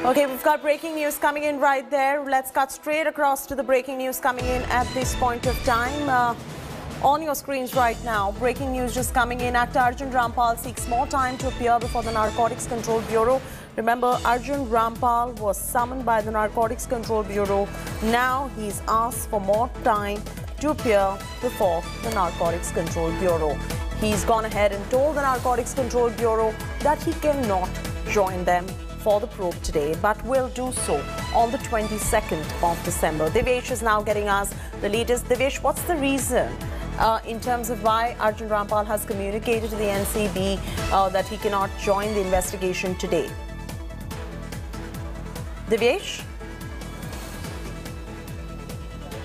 Okay, we've got breaking news coming in right there. Let's cut straight across to the breaking news coming in at this point of time. On your screens right now, breaking news just coming in. Actor Arjun Rampal seeks more time to appear before the Narcotics Control Bureau. Remember, Arjun Rampal was summoned by the Narcotics Control Bureau. Now he's asked for more time to appear before the Narcotics Control Bureau. He's gone ahead and told the Narcotics Control Bureau that he cannot join them for the probe today, but will do so on the 22nd of December. Devesh is now getting us the latest. Devesh, what's the reason in terms of why Arjun Rampal has communicated to the NCB that he cannot join the investigation today? Devesh?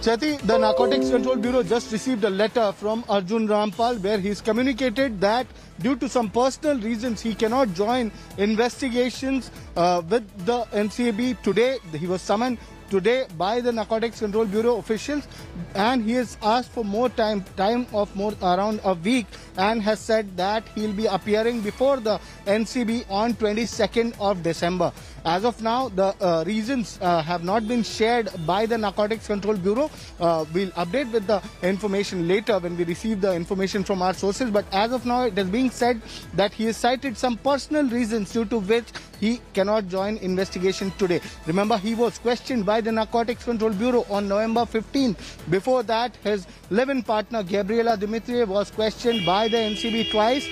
Chati, the Narcotics Control Bureau just received a letter from Arjun Rampal where he's communicated that due to some personal reasons he cannot join investigations with the NCB today. He was summoned today by the Narcotics Control Bureau officials, and he has asked for more time of more around a week, and has said that he'll be appearing before the NCB on 22nd of December. As of now, the reasons have not been shared by the Narcotics Control Bureau. We'll update with the information later when we receive the information from our sources. But as of now, it is being said that he has cited some personal reasons due to which he cannot join investigation today. Remember, he was questioned by the Narcotics Control Bureau on November 15. Before that, his live-in partner Gabriela Dimitriev was questioned by the NCB twice.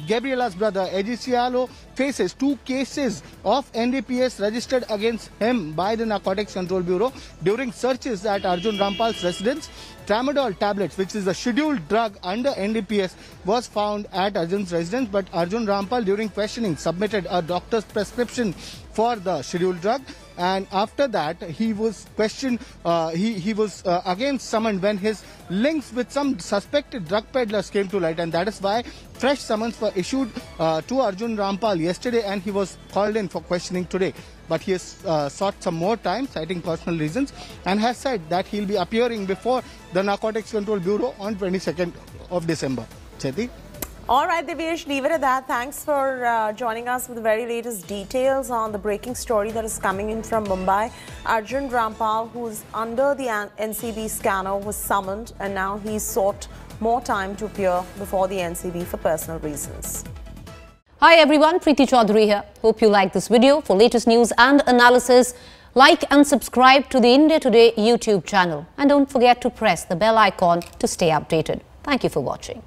Gabriela's brother Eji Cialo faces 2 cases of NDPS registered against him by the Narcotics Control Bureau during searches at Arjun Rampal's residence. Tramadol tablets, which is a scheduled drug under NDPS, was found at Arjun's residence, but Arjun Rampal during questioning submitted a doctor's prescription for the scheduled drug, and after that he was questioned. He was again summoned when his links with some suspected drug peddlers came to light, and that is why fresh summons were issued to Arjun Rampal yesterday, and he was called in for questioning today. But he has sought some more time, citing personal reasons, and has said that he'll be appearing before the Narcotics Control Bureau on 22nd of December. Cheti? All right, Devesh, leave it at that. Thanks for joining us with the very latest details on the breaking story that is coming in from Mumbai. Arjun Rampal, who's under the NCB scanner, was summoned, and now he's sought more time to appear before the NCB for personal reasons. Hi everyone, Preeti Chaudhary here. Hope you like this video. For latest news and analysis, like and subscribe to the India Today YouTube channel. And don't forget to press the bell icon to stay updated. Thank you for watching.